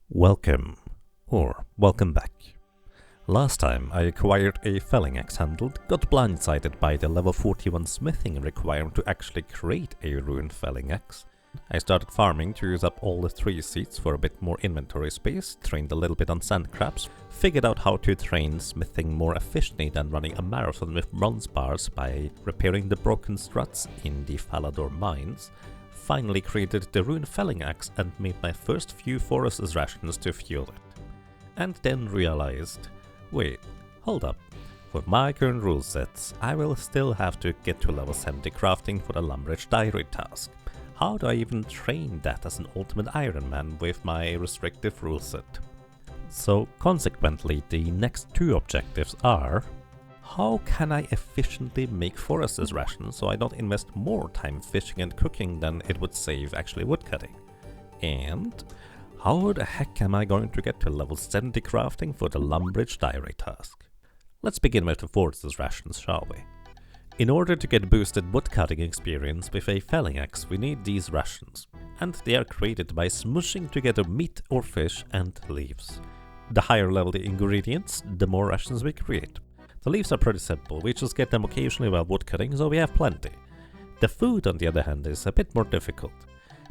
Welcome back. Last time I acquired a felling axe handle, got blindsided by the level 41 smithing requirement to actually create a rune felling axe. I started farming to use up all the 3 seats for a bit more inventory space, trained a little bit on sand crabs, figured out how to train smithing more efficiently than running a marathon with bronze bars by repairing the broken struts in the Falador mines, finally created the rune felling axe and made my first few forest rations to fuel it. And then realized, wait, hold up, for my current rule sets I will still have to get to level 70 crafting for the Abridged diary task. How do I even train that as an ultimate Iron Man with my restrictive rule set? So consequently the next 2 objectives are: how can I efficiently make foresters rations so I don't invest more time fishing and cooking than it would save actually woodcutting? And how the heck am I going to get to level 70 crafting for the Abridged diary task? Let's begin with the foresters rations, shall we? In order to get boosted woodcutting experience with a felling axe, we need these rations, and they are created by smushing together meat or fish and leaves. The higher level the ingredients, the more rations we create. The leaves are pretty simple, we just get them occasionally while woodcutting, so we have plenty. The food, on the other hand, is a bit more difficult.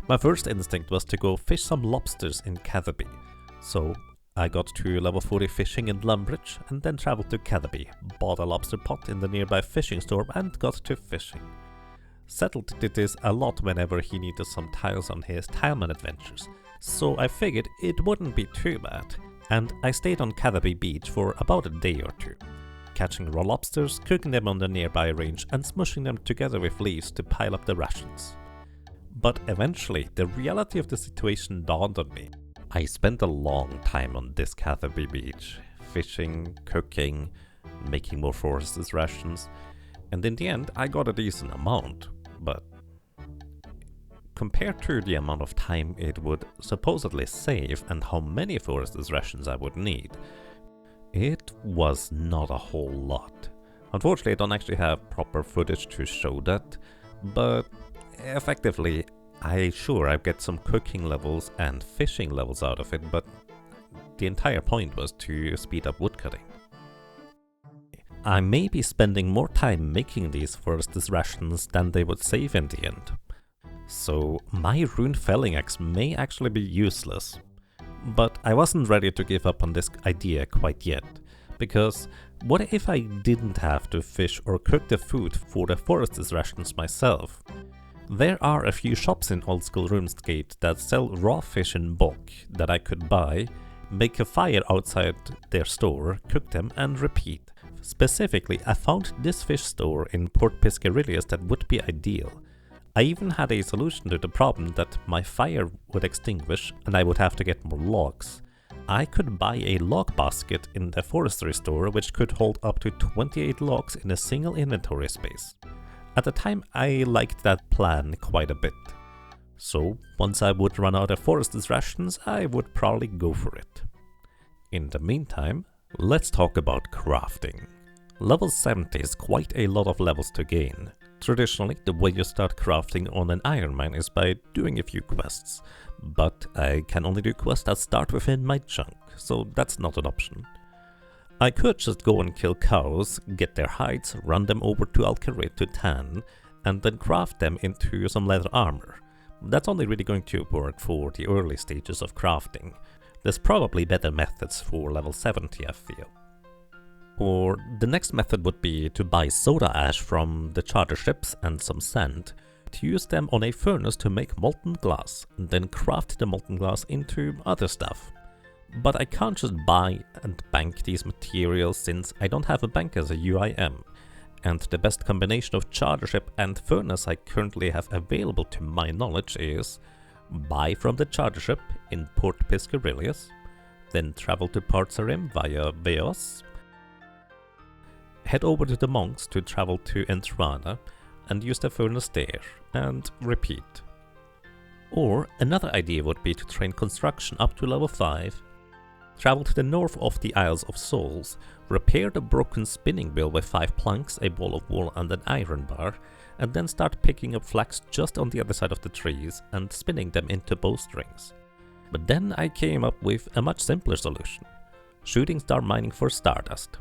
My first instinct was to go fish some lobsters in Catherby, so I got to level 40 fishing in Lumbridge and then traveled to Catherby, bought a lobster pot in the nearby fishing store and got to fishing. Settled did this a lot whenever he needed some tiles on his Tileman adventures, so I figured it wouldn't be too bad, and I stayed on Catherby beach for about a day or 2. Catching raw lobsters, cooking them on the nearby range and smushing them together with leaves to pile up the rations. But eventually, the reality of the situation dawned on me. I spent a long time on this Catherby beach, fishing, cooking, making more foresters rations, and in the end I got a decent amount, but compared to the amount of time it would supposedly save and how many foresters rations I would need, it was not a whole lot. Unfortunately, I don't actually have proper footage to show that, but effectively, I get some cooking levels and fishing levels out of it, but the entire point was to speed up woodcutting. I may be spending more time making these foresters rations than they would save in the end. So my rune felling axe may actually be useless. But I wasn't ready to give up on this idea quite yet, because what if I didn't have to fish or cook the food for the foresters rations myself? There are a few shops in old school RuneScape that sell raw fish in bulk that I could buy, make a fire outside their store, cook them and repeat. Specifically, I found this fish store in Port Piscarillius that would be ideal. I even had a solution to the problem that my fire would extinguish and I would have to get more logs. I could buy a log basket in the forestry store which could hold up to 28 logs in a single inventory space. At the time I liked that plan quite a bit. So once I would run out of foresters rations, I would probably go for it. In the meantime, let's talk about crafting. Level 70 is quite a lot of levels to gain. Traditionally, the way you start crafting on an Iron Man is by doing a few quests, but I can only do quests that start within my chunk, so that's not an option. I could just go and kill cows, get their hides, run them over to Alcarid to tan, and then craft them into some leather armor. That's only really going to work for the early stages of crafting. There's probably better methods for level 70, I feel. Or the next method would be to buy soda ash from the charter ships and some sand, to use them on a furnace to make molten glass, and then craft the molten glass into other stuff. But I can't just buy and bank these materials since I don't have a bank as a UIM, and the best combination of charter ship and furnace I currently have available to my knowledge is buy from the charter ship in Port Piscarillius, then travel to Partsarim via Veos, head over to the monks to travel to Entrana and use the furnace there, and repeat. Or another idea would be to train construction up to level 5, travel to the north of the Isles of Souls, repair the broken spinning wheel with 5 planks, a ball of wool and an iron bar, and then start picking up flax just on the other side of the trees and spinning them into bowstrings. But then I came up with a much simpler solution: shooting star mining for stardust.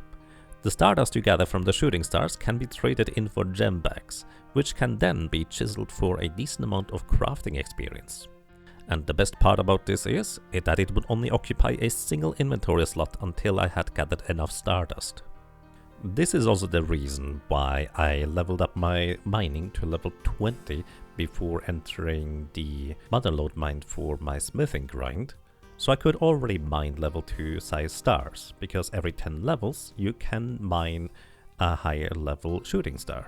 The stardust you gather from the shooting stars can be traded in for gem bags, which can then be chiseled for a decent amount of crafting experience. And the best part about this is that it would only occupy a single inventory slot until I had gathered enough stardust. This is also the reason why I leveled up my mining to level 20 before entering the motherlode mine for my smithing grind, so I could already mine level 2 size stars, because every 10 levels you can mine a higher level shooting star.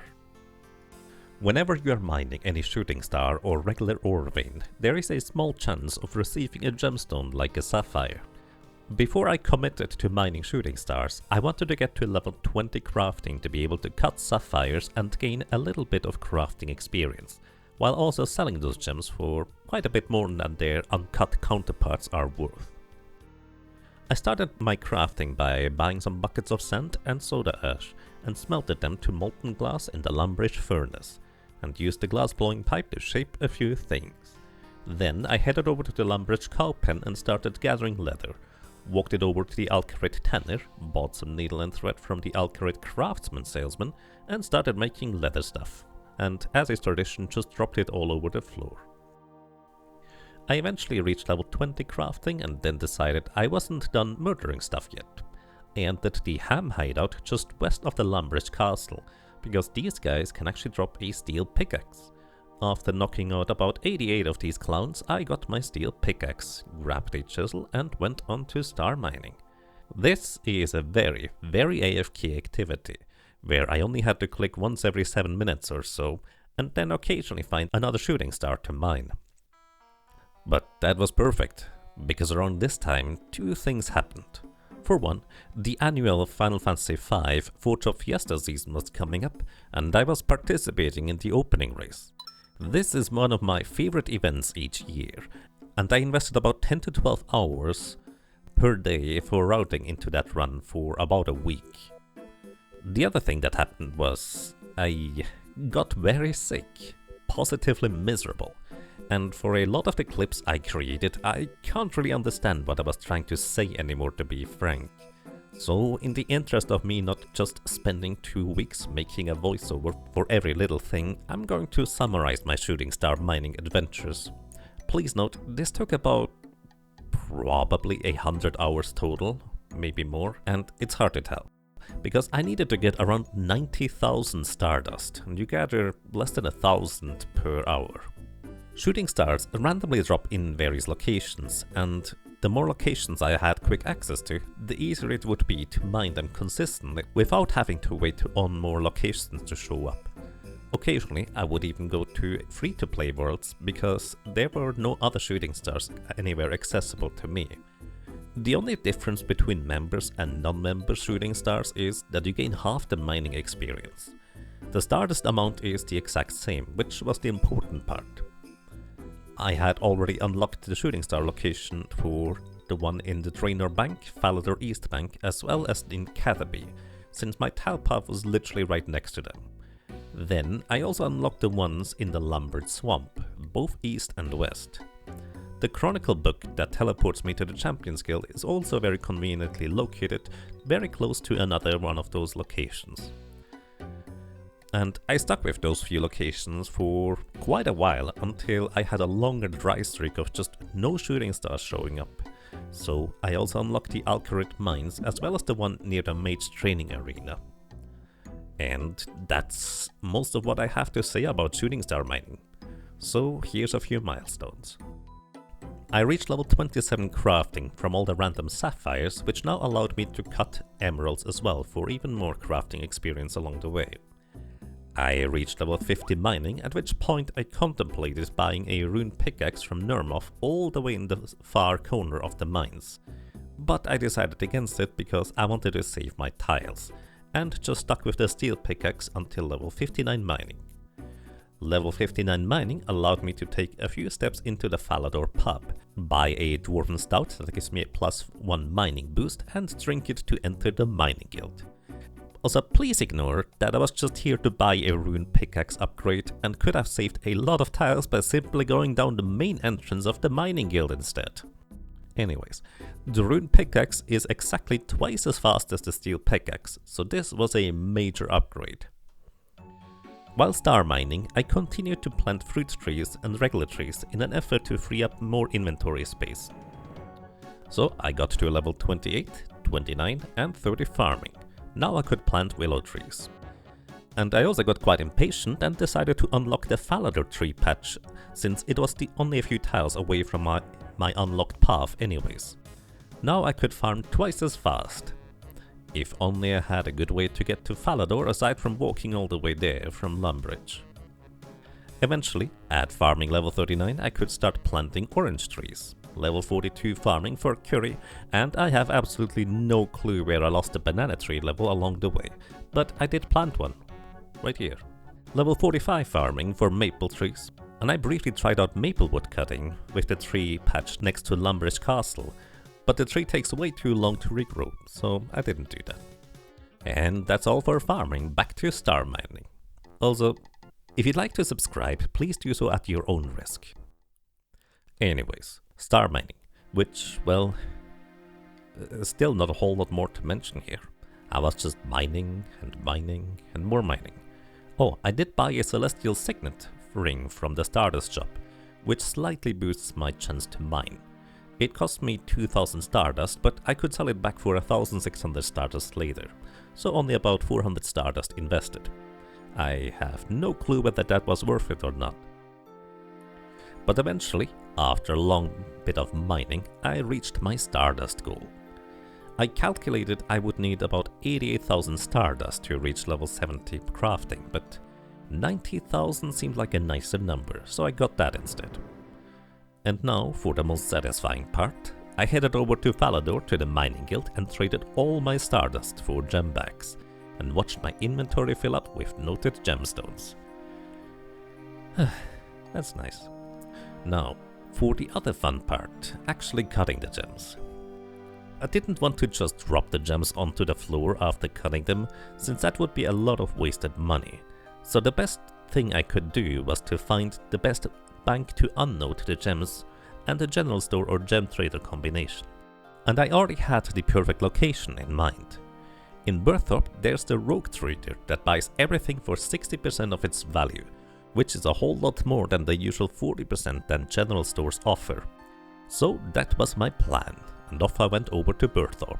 Whenever you are mining any shooting star or regular ore vein, there is a small chance of receiving a gemstone like a sapphire. Before I committed to mining shooting stars, I wanted to get to level 20 crafting to be able to cut sapphires and gain a little bit of crafting experience, while also selling those gems for quite a bit more than their uncut counterparts are worth. I started my crafting by buying some buckets of sand and soda ash and smelted them to molten glass in the lumbridge furnace, and used the glass blowing pipe to shape a few things. Then I headed over to the lumbridge cow pen and started gathering leather, walked it over to the Alcarid tanner, bought some needle and thread from the Alcarid craftsman salesman, and started making leather stuff, and as is tradition, just dropped it all over the floor. I eventually reached level 20 crafting and then decided I wasn't done murdering stuff yet. I entered the ham hideout just west of the lumbridge castle, because these guys can actually drop a steel pickaxe. After knocking out about 88 of these clowns, I got my steel pickaxe, grabbed a chisel and went on to star mining. This is a very AFK activity, where I only had to click once every 7 minutes or so, and then occasionally find another shooting star to mine. But that was perfect, because around this time 2 things happened. For one, the annual Final Fantasy V Forge of Fiesta season was coming up, and I was participating in the opening race. This is one of my favorite events each year, and I invested about 10 to 12 hours per day for routing into that run for about a week. The other thing that happened was I got very sick, positively miserable, and for a lot of the clips I created, I can't really understand what I was trying to say anymore, to be frank. So in the interest of me not just spending 2 weeks making a voiceover for every little thing, I'm going to summarize my shooting star mining adventures. Please note, this took about probably 100 hours total, maybe more, and it's hard to tell, because I needed to get around 90,000 stardust, and you gather less than 1,000 per hour. Shooting stars randomly drop in various locations, and the more locations I had quick access to, the easier it would be to mine them consistently without having to wait on more locations to show up. Occasionally I would even go to free-to-play worlds because there were no other shooting stars anywhere accessible to me. The only difference between members and non-member shooting stars is that you gain half the mining experience. The stardust amount is the exact same, which was the important part. I had already unlocked the shooting star location for the one in the Draenor Bank, Falador East Bank, as well as in Cathaby, since my tile path was literally right next to them. Then I also unlocked the ones in the Lumbered Swamp, both east and west. The Chronicle book that teleports me to the Champions Guild is also very conveniently located very close to another one of those locations. And I stuck with those few locations for quite a while until I had a longer dry streak of just no shooting stars showing up. So I also unlocked the Alcarid mines as well as the one near the Mage Training Arena. And that's most of what I have to say about shooting star mining. So here's a few milestones. I reached level 27 crafting from all the random sapphires, which now allowed me to cut emeralds as well for even more crafting experience along the way. I reached level 50 mining, at which point I contemplated buying a rune pickaxe from Nermoth all the way in the far corner of the mines. But I decided against it because I wanted to save my tiles, and just stuck with the steel pickaxe until level 59 mining. Level 59 mining allowed me to take a few steps into the Falador pub, buy a dwarven stout that gives me a +1 mining boost, and drink it to enter the mining guild. Also, please ignore that I was just here to buy a rune pickaxe upgrade and could have saved a lot of tiles by simply going down the main entrance of the mining guild instead. Anyways, the rune pickaxe is exactly twice as fast as the steel pickaxe, so this was a major upgrade. While star mining, I continued to plant fruit trees and regular trees in an effort to free up more inventory space. So I got to level 28, 29 and 30 farming. Now I could plant willow trees. And I also got quite impatient and decided to unlock the Falador tree patch, since it was only a few tiles away from my unlocked path anyways. Now I could farm twice as fast. If only I had a good way to get to Falador aside from walking all the way there from Lumbridge. Eventually, at farming level 39 I could start planting orange trees. Level 42 farming for curry, and I have absolutely no clue where I lost the banana tree level along the way, but I did plant one. Right here. Level 45 farming for maple trees, and I briefly tried out maple wood cutting with the tree patch next to Lumbridge Castle, but the tree takes way too long to regrow, so I didn't do that. And that's all for farming, back to star mining. Also, if you'd like to subscribe, please do so at your own risk. Anyways, star mining, which, well, still not a whole lot more to mention here. I was just mining and more mining. Oh, I did buy a Celestial Signet ring from the Stardust shop, which slightly boosts my chance to mine. It cost me 2000 Stardust, but I could sell it back for 1600 Stardust later, so only about 400 Stardust invested. I have no clue whether that was worth it or not. But eventually, after a long bit of mining, I reached my Stardust goal. I calculated I would need about 88,000 Stardust to reach level 70 crafting, but 90,000 seemed like a nicer number, so I got that instead. And now, for the most satisfying part, I headed over to Falador to the mining guild and traded all my Stardust for gem bags, and watched my inventory fill up with noted gemstones. That's nice. Now, for the other fun part, actually cutting the gems. I didn't want to just drop the gems onto the floor after cutting them, since that would be a lot of wasted money. So the best thing I could do was to find the best bank to unnode the gems and the general store or gem trader combination. And I already had the perfect location in mind. In Burthorpe there's the rogue trader that buys everything for 60% of its value, which is a whole lot more than the usual 40% that general stores offer. So that was my plan, and off I went over to Burthorpe.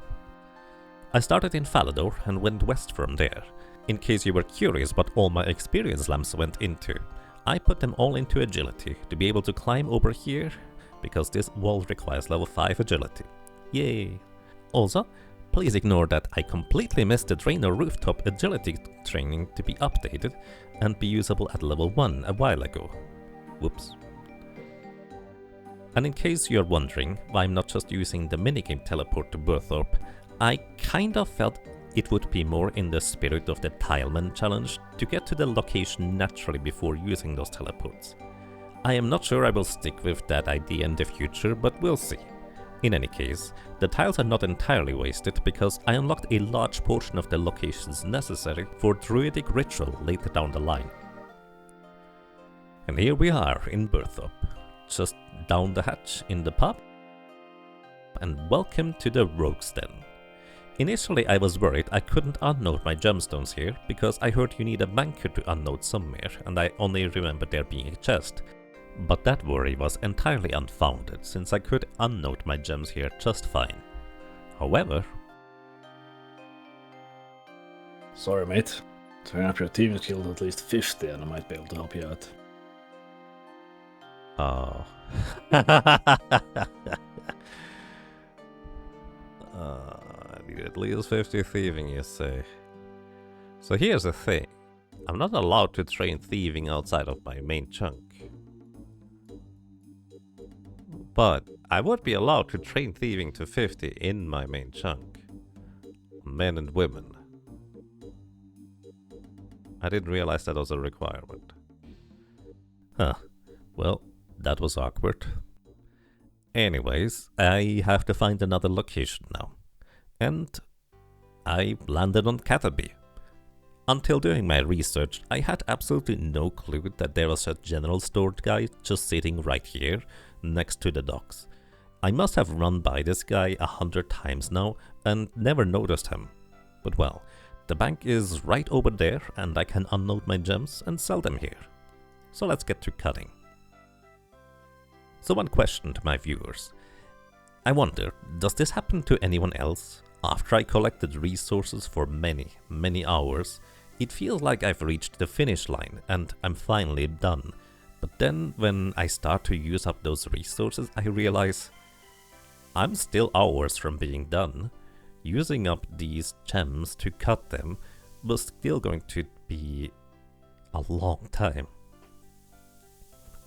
I started in Falador and went west from there. In case you were curious what all my experience lamps went into, I put them all into agility to be able to climb over here, because this wall requires level 5 agility. Yay! Also, please ignore that I completely missed the Draenor rooftop agility training to be updated and be usable at level 1 a while ago. Whoops. And in case you're wondering why I'm not just using the minigame teleport to Burthorpe, I kind of felt it would be more in the spirit of the Tileman challenge to get to the location naturally before using those teleports. I am not sure I will stick with that idea in the future, but we'll see. In any case, the tiles are not entirely wasted because I unlocked a large portion of the locations necessary for druidic ritual later down the line. And here we are in Burthorpe, just down the hatch in the pub, and welcome to the Rogue's Den. Initially I was worried I couldn't unnode my gemstones here, because I heard you need a banker to unnode somewhere, and I only remember there being a chest. But that worry was entirely unfounded, since I could unnode my gems here just fine. However... Sorry mate, turn up your team is killed at least 50 and I might be able to help you out. Oh. I need at least 50 thieving, you say. So here's the thing. I'm not allowed to train thieving outside of my main chunk. But I would be allowed to train thieving to 50 in my main chunk. Men and women. I didn't realize that was a requirement. Huh. Well, that was awkward. Anyways, I have to find another location now. And I landed on Catterby. Until doing my research, I had absolutely no clue that there was a general store guy just sitting right here, next to the docks. I must have run by this guy 100 times now and never noticed him. But well, the bank is right over there and I can unload my gems and sell them here. So let's get to cutting. So one question to my viewers. I wonder, does this happen to anyone else? After I collected resources for many hours, it feels like I've reached the finish line and I'm finally done. But then when I start to use up those resources, I realize I'm still hours from being done. Using up these gems to cut them was still going to be a long time.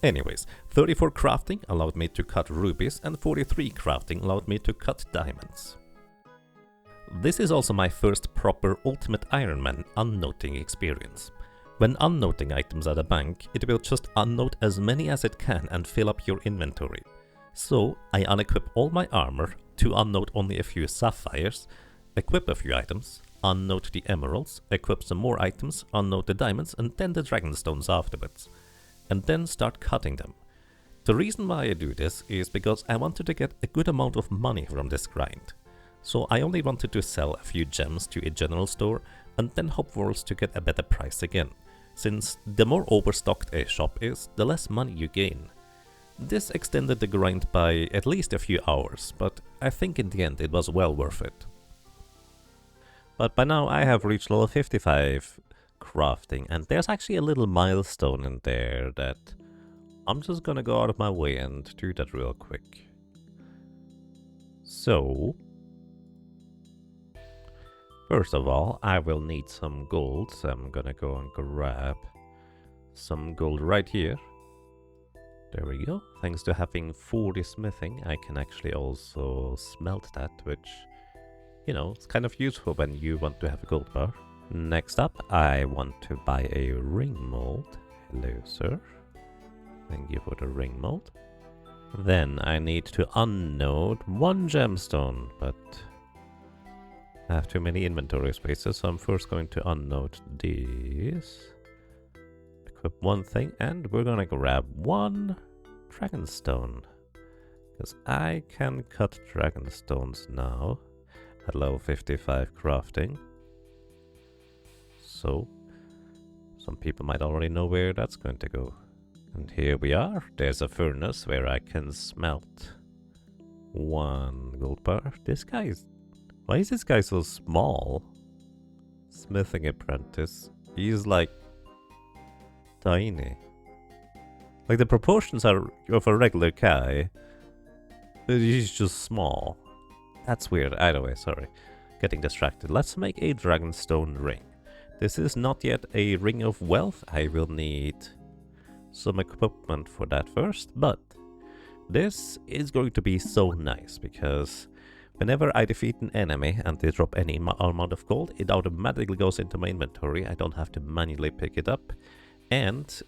Anyways, 34 crafting allowed me to cut rubies and 43 crafting allowed me to cut diamonds. This is also my first proper Ultimate Iron Man unnoting experience. When unnoting items at a bank, it will just unnote as many as it can and fill up your inventory. So I unequip all my armor to unnote only a few sapphires, equip a few items, unnote the emeralds, equip some more items, unnote the diamonds and then the dragonstones afterwards. And then start cutting them. The reason why I do this is because I wanted to get a good amount of money from this grind. So I only wanted to sell a few gems to a general store and then hope for us to get a better price again, since the more overstocked a shop is, the less money you gain. This extended the grind by at least a few hours, but I think in the end it was well worth it. But by now I have reached level 55 crafting, and there's actually a little milestone in there that I'm just gonna go out of my way and do that real quick. So, first of all, I will need some gold, so I'm gonna go and grab some gold right here. There we go. Thanks to having 40 smithing, I can actually also smelt that, which, you know, it's kind of useful when you want to have a gold bar. Next up, I want to buy a ring mold. Hello, sir. Thank you for the ring mold. Then I need to unnode one gemstone, but I have too many inventory spaces, so I'm first going to unnode these. Equip one thing, and we're gonna grab one dragonstone. Because I can cut dragonstones now at level 55 crafting. So, some people might already know where that's going to go. And here we are. There's a furnace where I can smelt one gold bar. This guy is... Why is this guy so small? Smithing apprentice. He's like... tiny. Like the proportions are of a regular guy. But he's just small. That's weird. Either way, sorry. Getting distracted. Let's make a dragonstone ring. This is not yet a ring of wealth. I will need some equipment for that first, but this is going to be so nice because whenever I defeat an enemy and they drop any amount of gold, it automatically goes into my inventory. I don't have to manually pick it up. And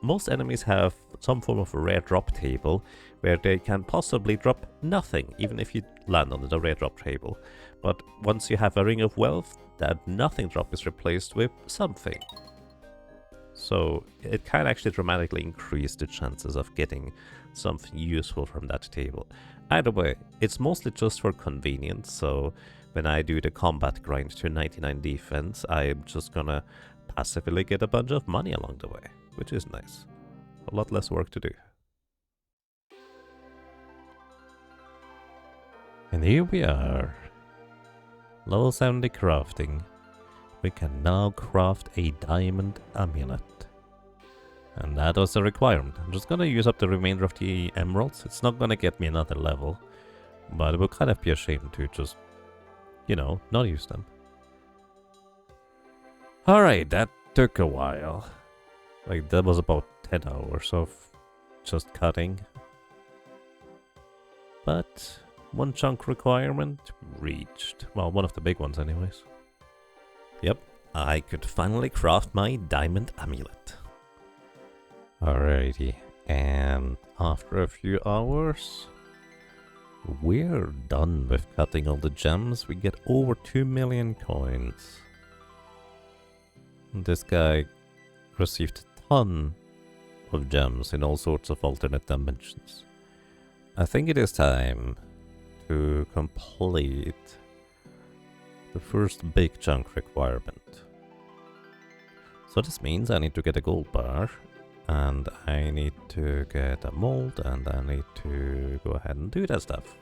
most enemies have some form of a rare drop table where they can possibly drop nothing, even if you land on the rare drop table. But once you have a ring of wealth, that nothing drop is replaced with something. So it can actually dramatically increase the chances of getting something useful from that table. Either way, it's mostly just for convenience, so when I do the combat grind to 99 defense, I'm just gonna passively get a bunch of money along the way, which is nice. A lot less work to do. And here we are. Level 70 crafting. We can now craft a diamond amulet. And that was a requirement. I'm just gonna use up the remainder of the emeralds. It's not gonna get me another level, but it will kind of be a shame to just, you know, not use them. Alright, that took a while. Like, that was about 10 hours of just cutting. But one chunk requirement reached. Well, one of the big ones anyways. Yep, I could finally craft my diamond amulet. Alrighty, and after a few hours, we're done with cutting all the gems. We get over 2 million coins. This guy received a ton of gems in all sorts of alternate dimensions. I think it is time to complete the first big chunk requirement. So this means I need to get a gold bar, and I need to get a mold, and I need to go ahead and do that stuff.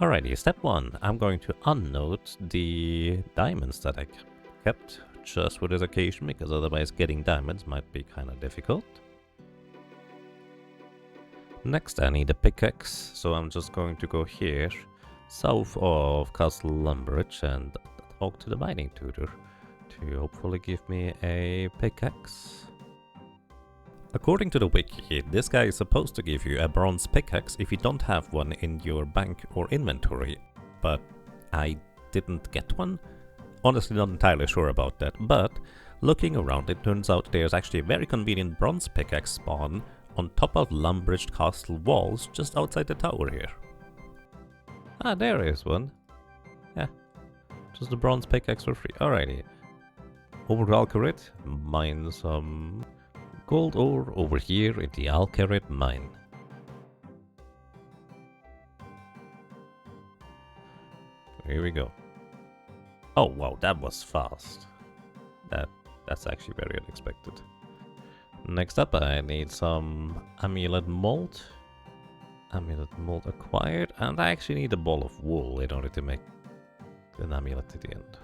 Alrighty, step 1. I'm going to unnote the diamonds that I kept just for this occasion, because otherwise getting diamonds might be kind of difficult. Next I need a pickaxe, so I'm just going to go here, south of Castle Lumbridge, and talk to the mining tutor to hopefully give me a pickaxe. According to the wiki, this guy is supposed to give you a bronze pickaxe if you don't have one in your bank or inventory, but I didn't get one. Honestly, not entirely sure about that, but looking around, it turns out there's actually a very convenient bronze pickaxe spawn on top of Lumbridge Castle walls just outside the tower here. Ah, there is one. Yeah, just a bronze pickaxe for free. Alrighty. Over to Alcarit, mine some gold ore over here in the Alcarit mine. Here we go. Oh wow, that was fast. That's actually very unexpected. Next up, I need some amulet mold. Amulet mold acquired, and I actually need a ball of wool in order to make an amulet at the end.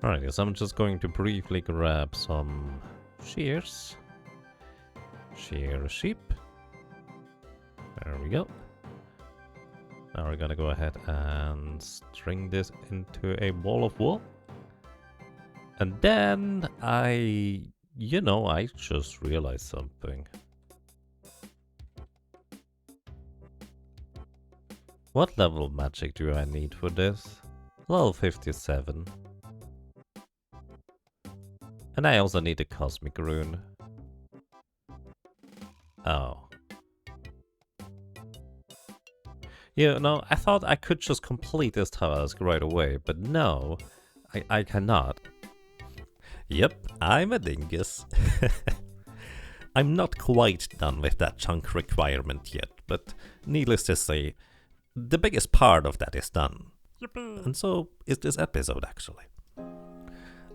Alright, so I'm just going to briefly grab some shears. Shear a sheep. There we go. Now we're gonna go ahead and string this into a ball of wool. And then I just realized something. What level of magic do I need for this? Level 57. And I also need a cosmic rune. Oh. You know, I thought I could just complete this task right away, but no, I cannot. Yep, I'm a dingus. I'm not quite done with that chunk requirement yet, but needless to say, the biggest part of that is done. Yippee. And so is this episode, actually.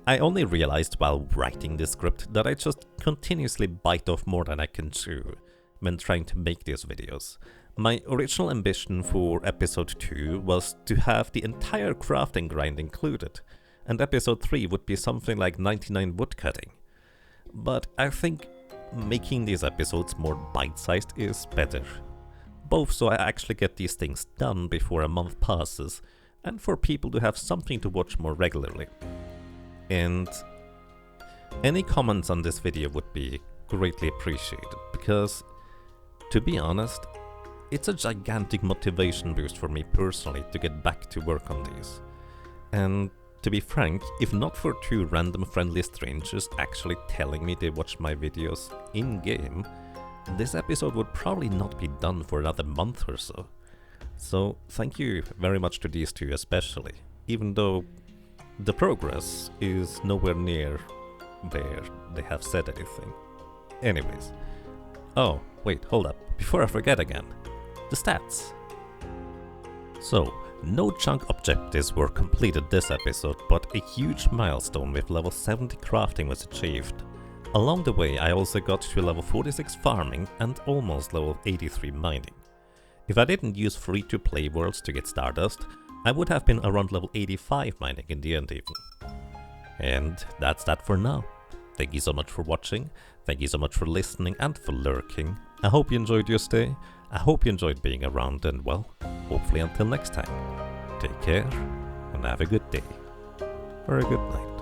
I only realized while writing this script that I just continuously bite off more than I can chew when trying to make these videos. My original ambition for episode 2 was to have the entire crafting grind included, and episode 3 would be something like 99 woodcutting. But I think making these episodes more bite-sized is better. Both so I actually get these things done before a month passes, and for people to have something to watch more regularly. And any comments on this video would be greatly appreciated, because, to be honest, it's a gigantic motivation boost for me personally to get back to work on these. And to be frank, if not for 2 random friendly strangers actually telling me they watch my videos in-game, this episode would probably not be done for another month or so. So thank you very much to these 2 especially, even though the progress is nowhere near where they have said anything. Anyways. Oh, wait, hold up. Before I forget again. The stats. So, no chunk objectives were completed this episode, but a huge milestone with level 70 crafting was achieved. Along the way, I also got to level 46 farming and almost level 83 mining. If I didn't use free-to-play worlds to get Stardust, I would have been around level 85 mining in the end even. And that's that for now. Thank you so much for watching, thank you so much for listening and for lurking. I hope you enjoyed your stay, I hope you enjoyed being around, and well, hopefully until next time, take care and have a good day, or a good night.